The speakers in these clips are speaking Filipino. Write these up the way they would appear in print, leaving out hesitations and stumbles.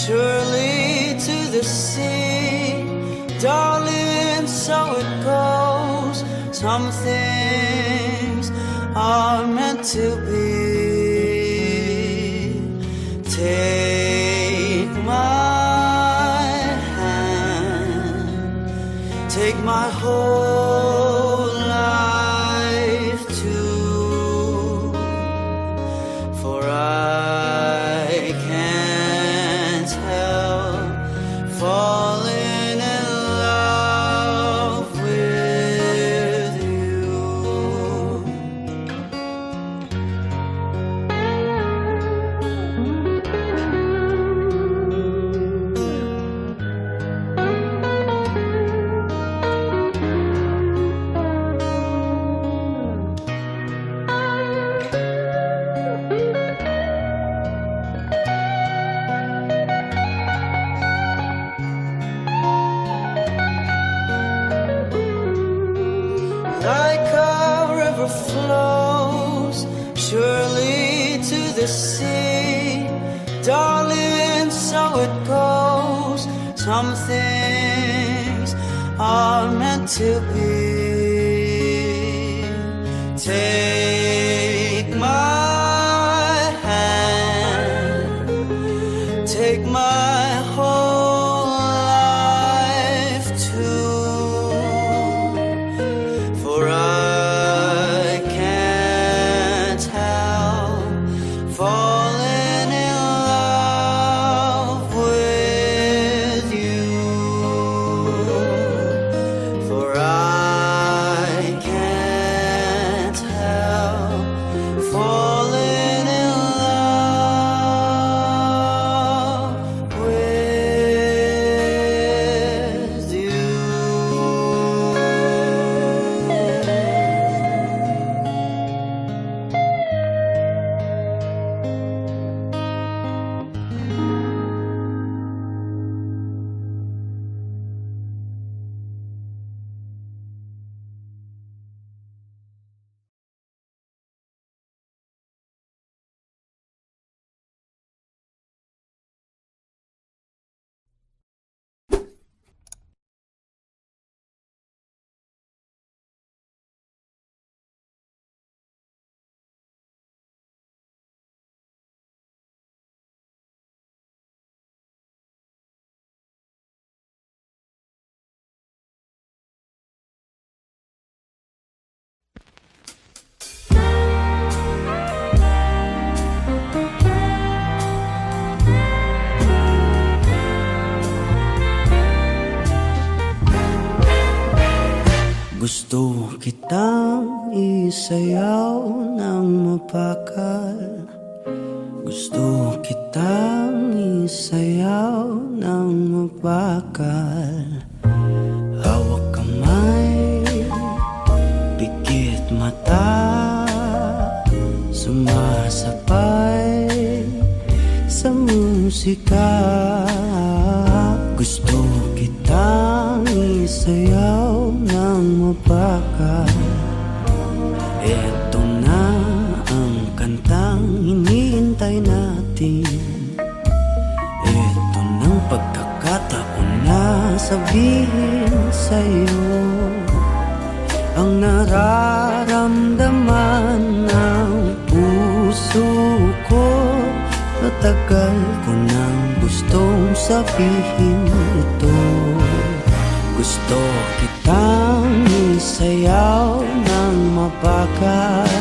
surely to the sea. Darling, so it goes. Some things are meant to be. Take my hand, take my whole life too, for I can't help falling in love with you. Like a river flows surely to the sea. Darling, so it goes. Some things are meant to be. Take my hand, take my whole life too, for I can't help falling in love with you, for I can't help falling in love with you. Gusto kitang isayaw ng mapakal. Gusto kitang isayaw ng mapakal. Hawak kamay, pikit mata, sumasabay sa musika. Gusto kitang isayaw ng mapakal. Eto na ang kantang hinihintay natin. Eto ng pagkakataon na sabihin sa'yo ang nararamdaman ng puso ko. Matagal ko nang gustong sabihin ito. Gusto kitang isayaw ng mabagal.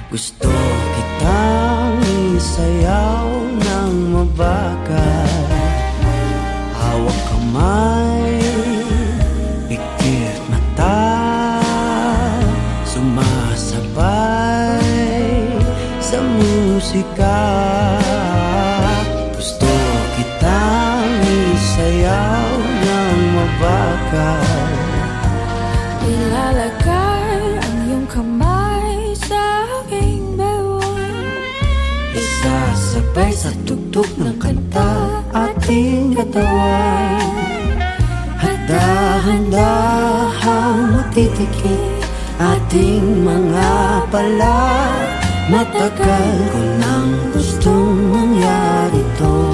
Gusto kitang isayaw ng mabagal. Hawak kamay, pikit mata, sumasabay sa musika. Gusto kitang isayaw ng mabagal. Ilalagay ang iyong kamay sa aking bewang. Isasabay sa tugtog ng kanta ating katawan. Handa-handahang matitikit ating mga pala. Matagal ko nang gustong mangyari to.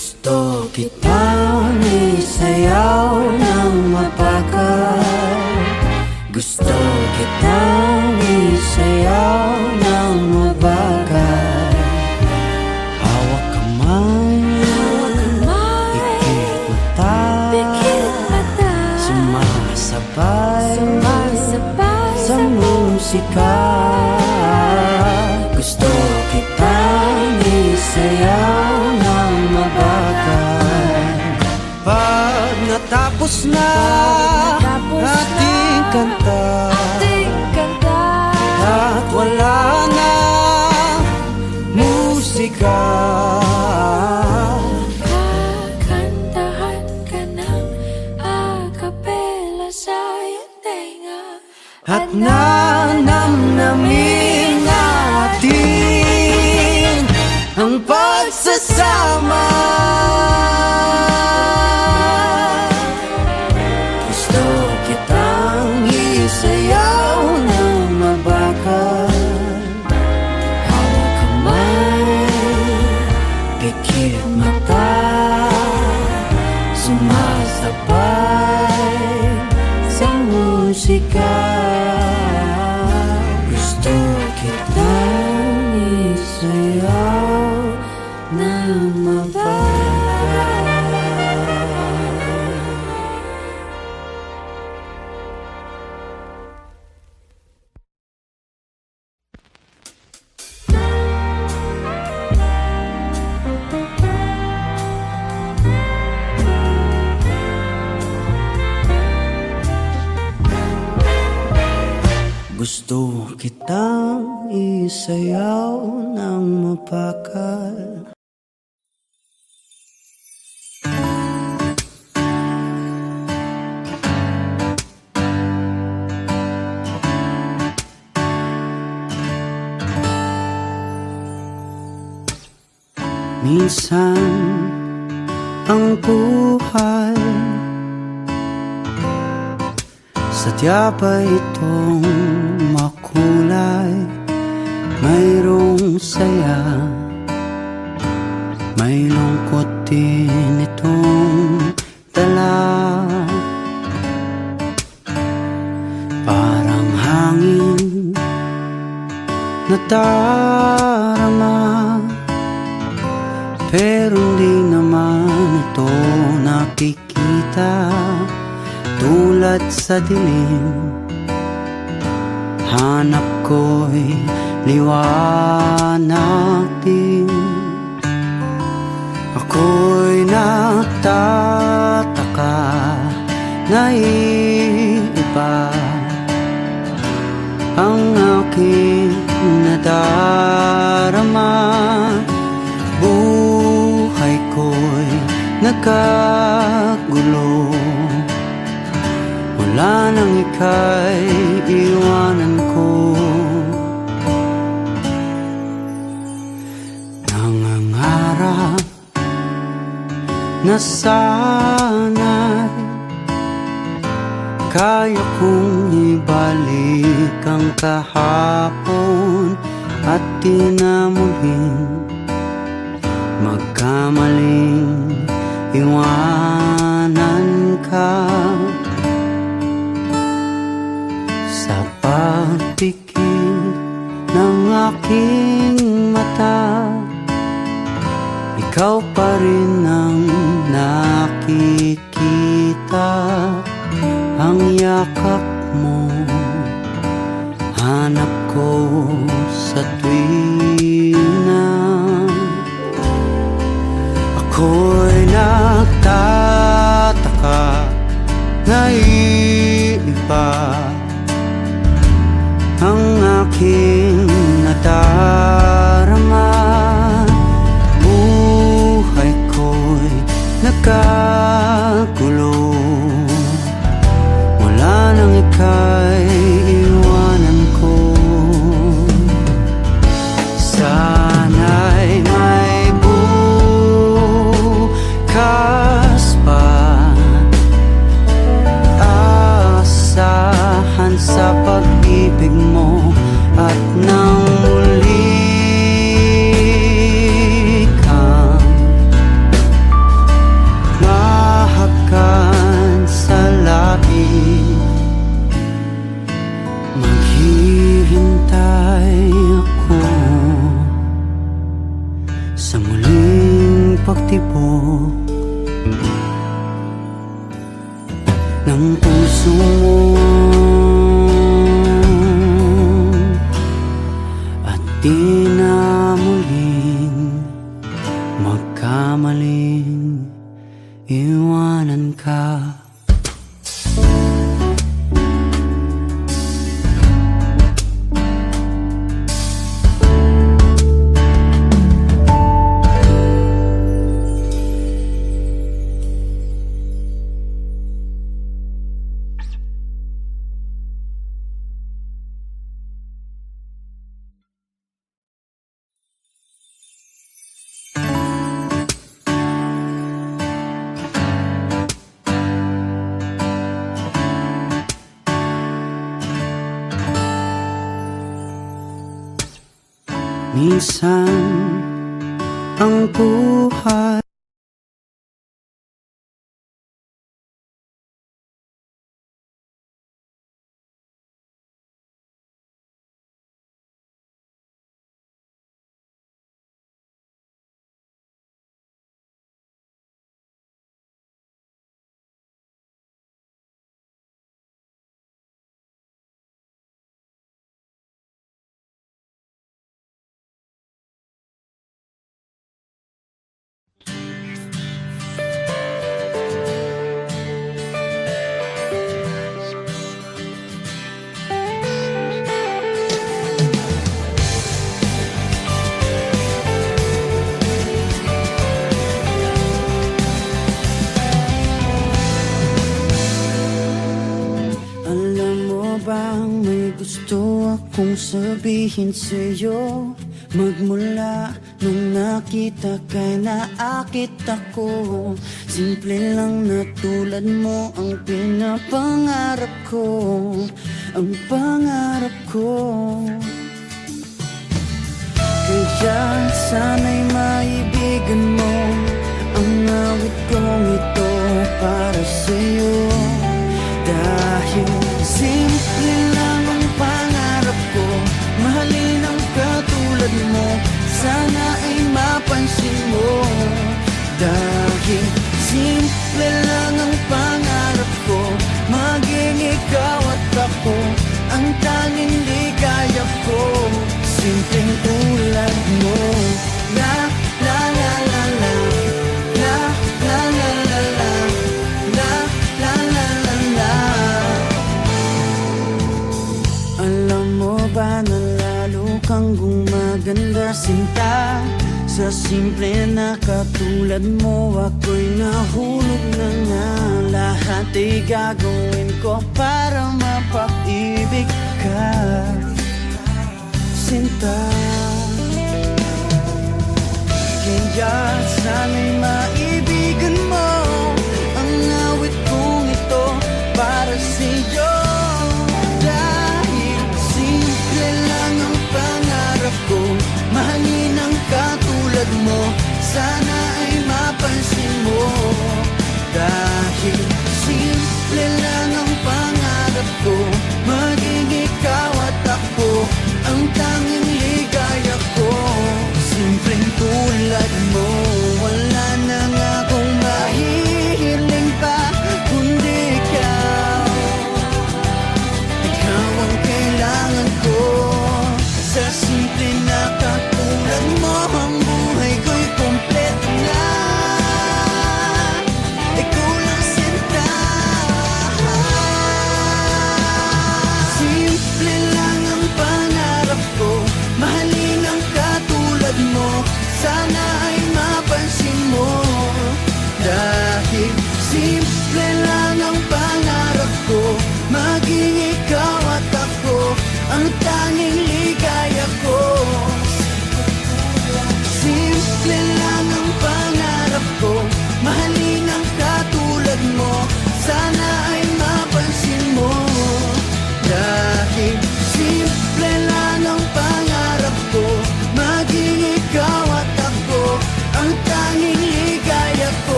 Gusto kitang isayaw ng mabagal. Gusto kitang isayaw ng mabagal. Hawak kamay, Pikit mata, sumasabay sa musika. Gusto kitang isayaw ng mabagal. Pag natapos na ating kanta, at wala na musika, kakantahan ka ng acapella sa iyong tenga. at nanamnamin natin ang pagsasama. Gusto kitang isayaw ng mabagal. Hawak kamay, pikit mata, sumasabay sa musika. Gusto kitang isayaw ng mabagal. Gusto kitang isayaw ng mabagal. Minsan ang buhay sadya ba itong makulay? Mayroong saya, may lungkot din itong dala. Parang hangin na darama, pero hindi naman ito nakikita. Tulad sa dilim, hanap ko'y liwanag din. Ako'y nagtataka na iiba ang aking nadarama. Buhay ko'y nagkagulo, wala nang ika'y iwanan ko. Nangangarap na sana'y kaya kong ibalik ang kahapon at di na muling magkamaling iwanan ka. Sa pagpikit ng aking mata, ikaw pa rin ang nakikita. Ang yakap mo, hanap ko sa tuwina. Ako'y nagtataka na iiba ang aking nadarama. Buhay ko'y nagkagulo, wala nang ika'y iwanan ko. Sana'y may bukas pa, asahan sa pag-ibig mo at tibok ng puso mo, at di na muling magkamaling iwanan ka. Minsan ang buhay bang may gusto akong sabihin sa'yo? Magmula nung nakita kay naakit ako. Simple lang na tulad mo ang pinapangarap ko, ang pangarap ko. Kaya sana'y maibigan mo ang awit kong ito para sa'yo. Dahil simple lang ang pangarap ko, mahalin ang katulad mo, sana ay mapansin mo. Dahil simple lang ang pangarap ko, maging ikaw at ako ang tanging ligaya ko. Simpleng tulad mo. La la la la la, la la la la la, la la la la la. Alam mo ba na lalo kang gumaganda, sinta? Sa simple na katulad mo, ako'y nahulog na nga. Lahat ay gagawin ko para mapag-ibig ka, sinta. Kaya sana'y maibigan mo ang awit kong ito para sa'yo. Dahil simple lang ang pangarap ko, mahalin ang katulad mo, sana ay mapansin mo. Dahil simple lang ang pangarap ko, maging ikaw at ako ang tanging ligaya ko. Simpleng tulad mo, wala na nga akong mahihiling pa kundi ikaw. Ikaw ang kailangan ko. Sa simple na katulad mo, ang buhay ko'y kompleto.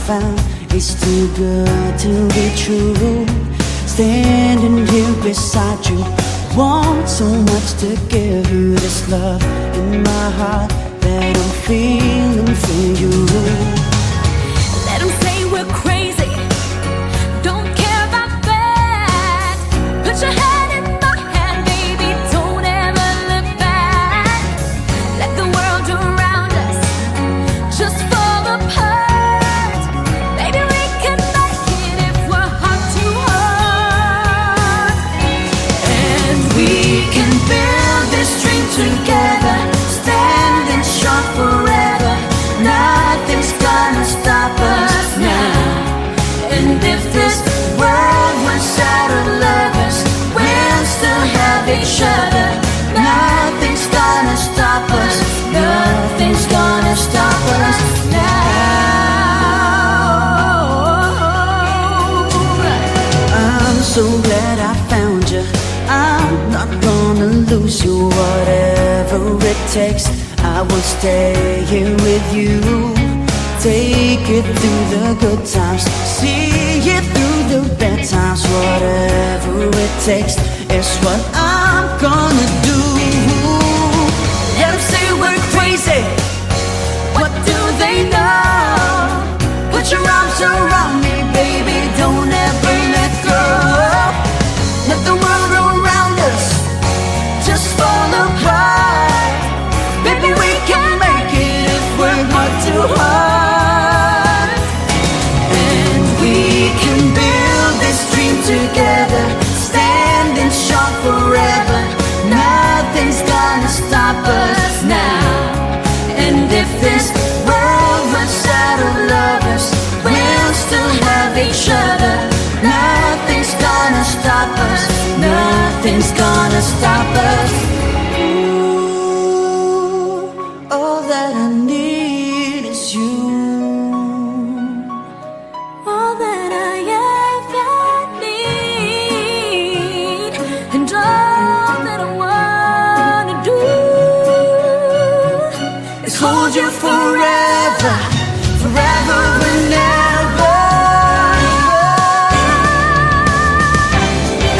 found is too good to be true. Standing here beside you, want so much to give you this love in my heart that I'm feeling for you. Let them say we're crazy, don't care about that. Put your hand in my hand, baby, don't ever look back. Let the world around us just fall apart. Maybe we can make it if we're heart to heart. And we can build this dream together, standing strong forever. Nothing's gonna stop us now. And if this world was out of lovers, we'll still have each other. Nothing's gonna stop us. Nothing's gonna stop us now. I'm so glad I found you. I'm not gonna lose you. Whatever it takes, I will stay here with you. Take it through the good times, see it through the bad times. Whatever it takes is what I'm gonna do. Let them say we're crazy, what do they know? Put your arms around me, baby, don't ever let go. Let the world around us just fall apart. Baby, we can make it if we're heart to heart. And we can build this dream together, standing strong forever. Nothing's gonna stop us now. And if this world runs out of lovers, we'll still have each other. Nothing's gonna stop us. Nothing's gonna stop us. Ooh, all that I need is you. All that I ever need, and all that I wanna do is hold you forever, forever and ever.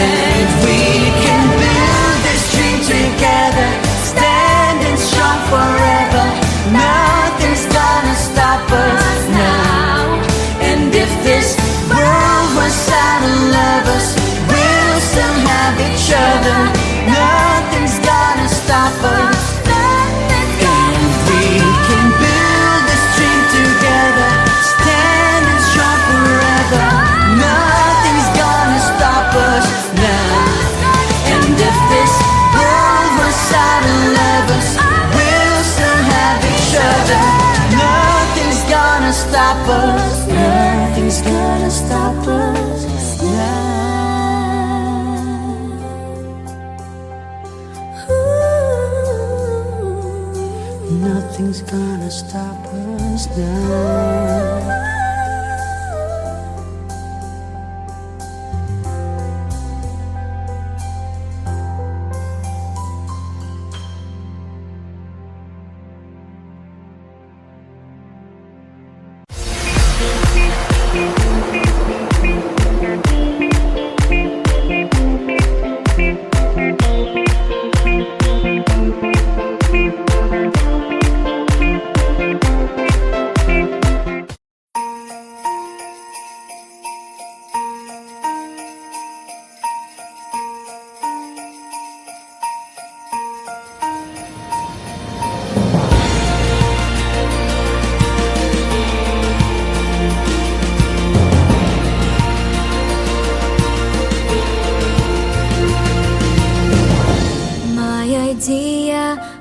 And we can build this dream together, standing strong forever. Nothing's gonna stop us now. And if this world was out of lovers, we'll still have each other. Nothing's gonna stop us. And we can build this dream together, standing strong forever. Nothing's gonna stop us now. And if this world was out of lovers, we'll still have each other. Nothing's gonna stop us. Nothing's gonna stop us now. Ooh. Nothing's gonna stop us now.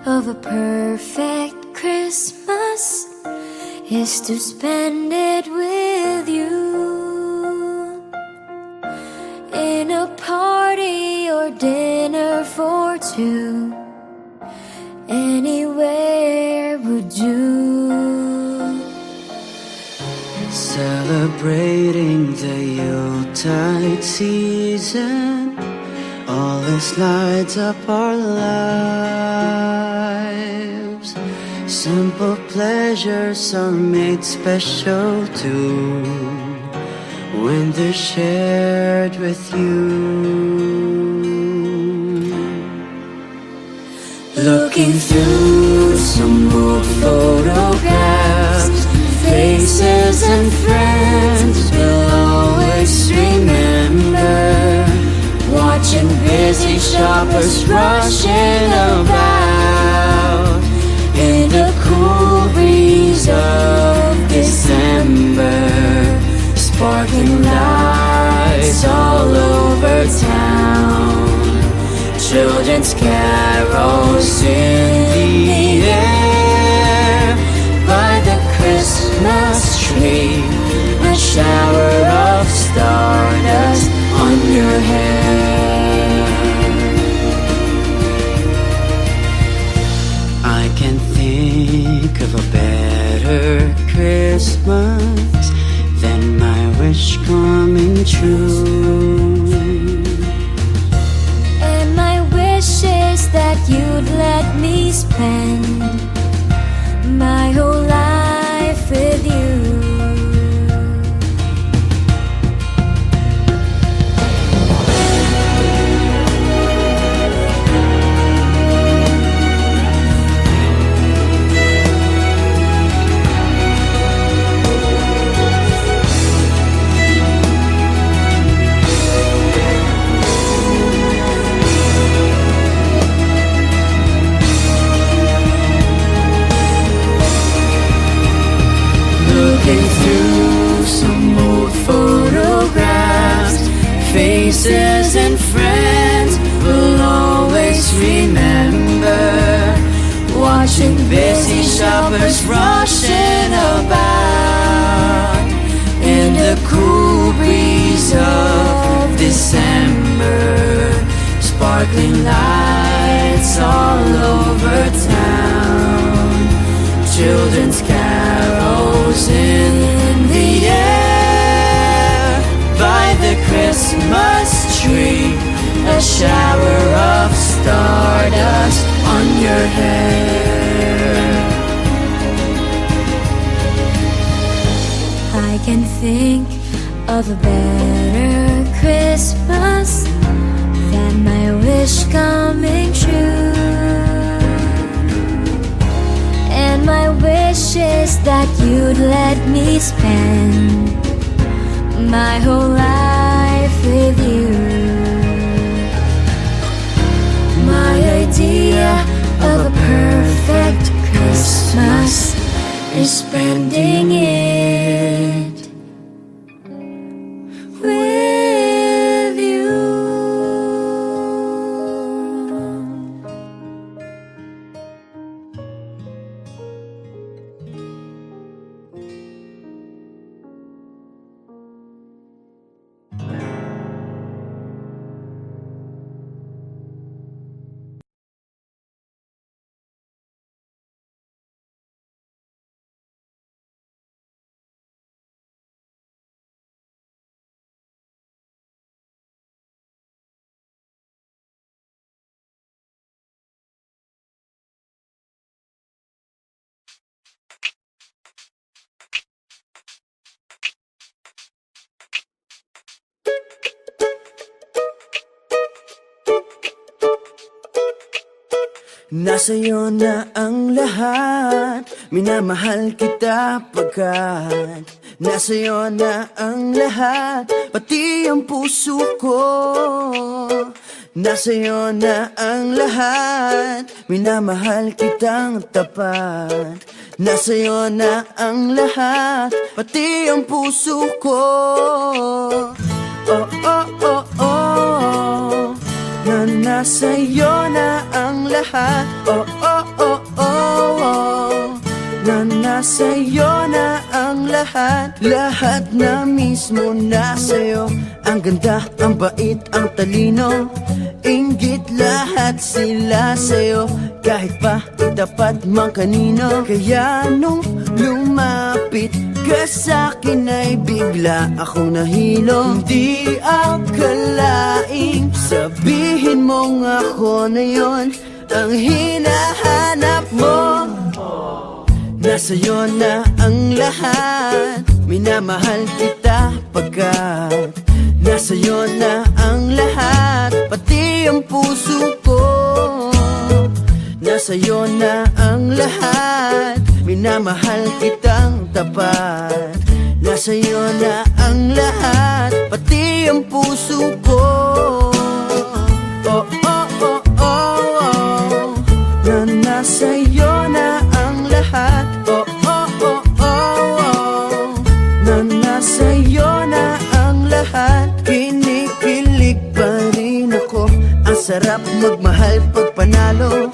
Of a perfect Christmas is to spend it with you, in a party or dinner for two. Anywhere would do. Celebrating the Yuletide season, all this lights up our lives. Simple pleasures are made special too when they're shared with you. Looking through some old photographs, faces and friends we'll always remember. Watching busy shoppers rushing about in the cool breeze of December. Sparkling lights all over town, children's carols in the air. By the Christmas tree, a shower of stardust on your hair. I can think of a better Christmas than my wish coming true. And my wish is that you'd let me spend my whole life with you. Looking through some old photographs, faces and friends we'll always remember. Watching busy shoppers rushing about in the cool breeze of December. Sparkling lights all over town, children's carols in the air. By the Christmas tree, a shower of stardust on your hair. I can think of a better Christmas than my wish coming true. And my wish is that you'd let me spend my whole life with you. My idea of a perfect Christmas is spending it with you. Nasa'yo na ang lahat, minamahal kita pagkat nasa'yo na ang lahat, pati ang puso ko. Nasa'yo na ang lahat, minamahal kitang tapat. Nasa'yo na ang lahat, pati ang puso ko. Oh, oh, oh, oh, na nasa'yo na ang lahat. Oh, oh, oh, oh, na nasa'yo na ang lahat. Lahat na mismo nasa'yo. Ang ganda, ang bait, ang talino, inggit lahat sila sa'yo. Kahit pa itapat mang kanino. Kaya nung lumapit ka sa'kin ay bigla akong nahilo. Hindi akalaing sabihin mong ako na yon ang hinahanap mo. Nasa'yo na ang lahat, minamahal kita pagkat nasa'yo na ang lahat, pati ang puso ko. Nasa'yo na ang lahat, minamahal kitang tapat. Nasa'yo na ang lahat, pati ang puso ko. Oh, oh, oh, oh, oh. Na nasa'yo na ang lahat. Oh, oh, oh, oh, oh. Na nasa'yo na ang lahat. Kinikilig pa rin ako. Ang sarap magmahal pag panalo.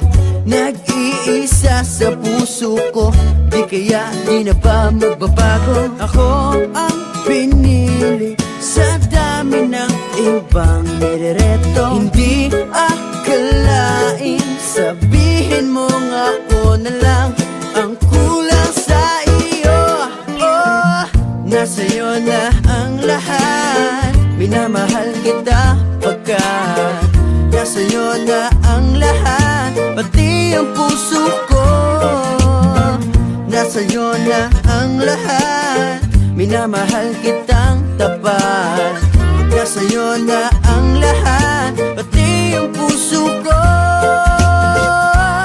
Nag-iisa sa puso ko, di kaya di na ba magbabago? Ako ang pinili sa dami ng ibang nirereto. Hindi akalain, sabihin mo nga ako na lang ang kulang sa iyo. Oh, nasa'yo na ang lahat, minamahal kita pagkat nasa'yo na ang lahat, pati ang puso ko. Nasa'yo na ang lahat, minamahal kitang tapat. Nasa'yo na ang lahat, pati ang puso ko.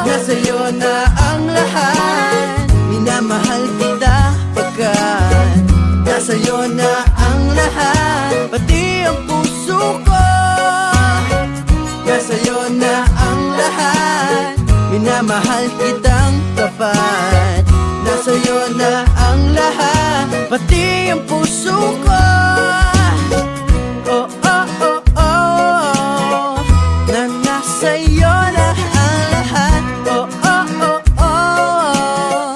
Nasa'yo na ang lahat, minamahal kita pagkat nasa'yo na ang lahat, pati ang puso ko. Nasa'yo na ang lahat, minamahal kitang tapat. Nasa'yo na ang lahat, pati ang puso ko. Oh, oh, oh, oh. Na nasa'yo na ang lahat. Oh, oh, oh, oh.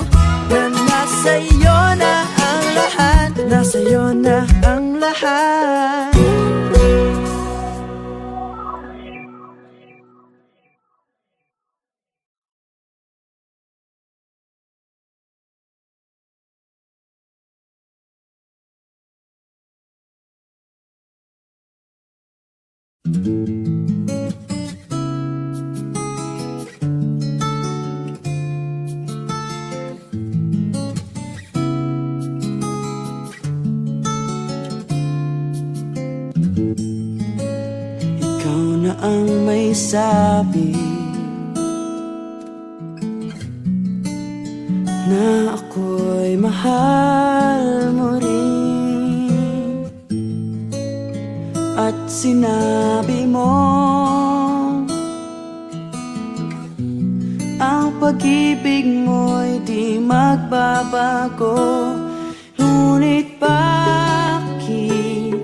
Na nasa'yo na ang lahat. Nasa'yo na ang lahat. Ikaw na ang may sabi na ako'y mahal mo rin, at sinabi mo ang pag-ibig mo'y di magbabago. Ngunit bakit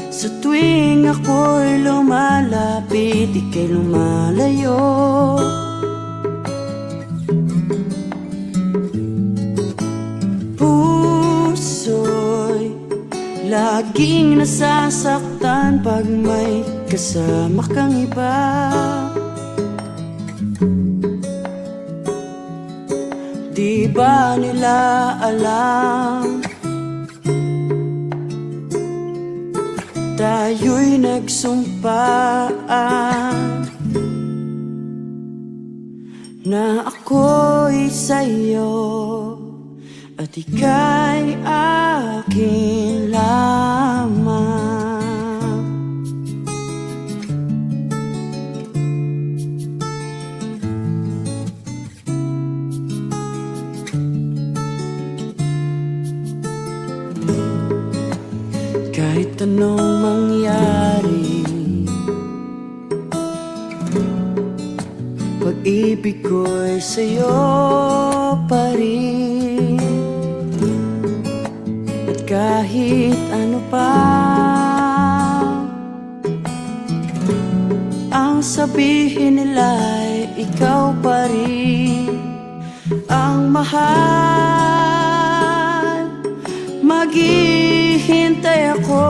sa tuwing ako'y lumalapit, ika'y lumalayo? Puso'y laging nasasaktan pag may kasama kang iba. Di ba nila alam tayo'y nagsumpaan na ako'y sa'yo at ika'y akin lamang. Kahit anong mangyari, pag-ibig ko'y sa'yo pa rin. At kahit ano pa ang sabihin nila'y ikaw pa rin ang mahal. Maghihintay ako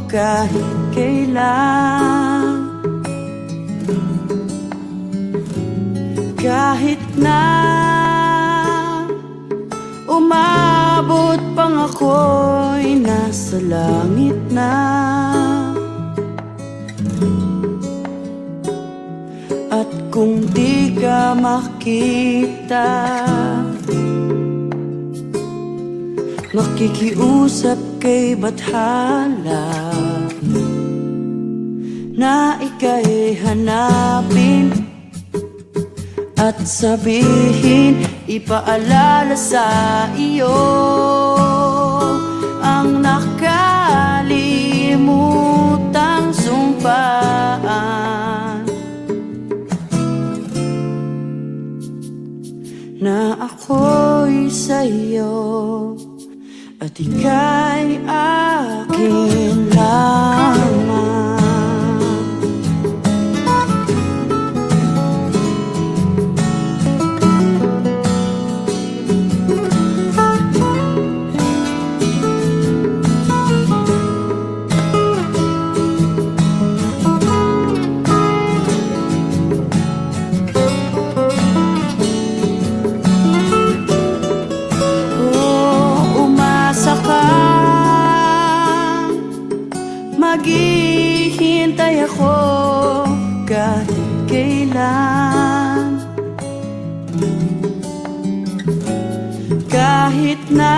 kahit kailan, kahit na umabot pang ako'y nasa langit na. At kung di ka makita, Makikiusap kay bathala na ika'y hanapin at sabihin, ipaalala sa iyo ang nakalimutang sumpaan na ako'y sa'yo at ika'y akin lamang. Maghihintay ako kahit kailan, kahit na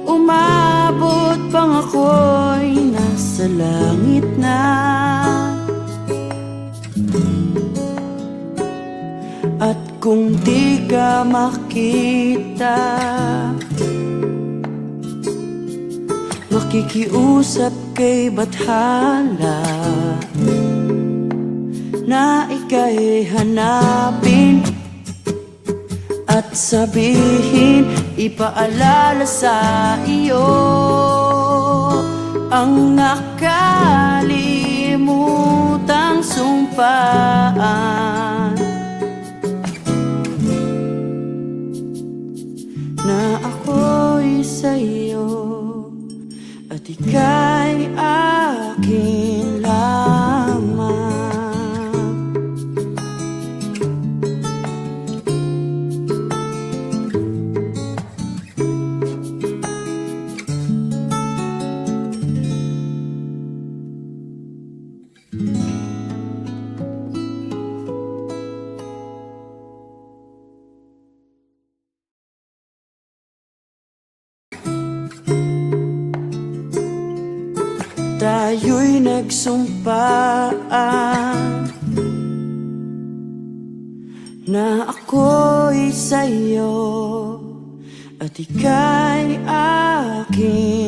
umabot pang ako'y nasa langit na. At kung di ka makita, makikiusap kay bathala na ika'y hanapin at sabihin, ipaalala sa iyo ang nakalimutang sumpaan na ako'y sa'yo at ika'y akin lamang. Tayo'y nagsumpaan na ako'y sa'yo at ika'y akin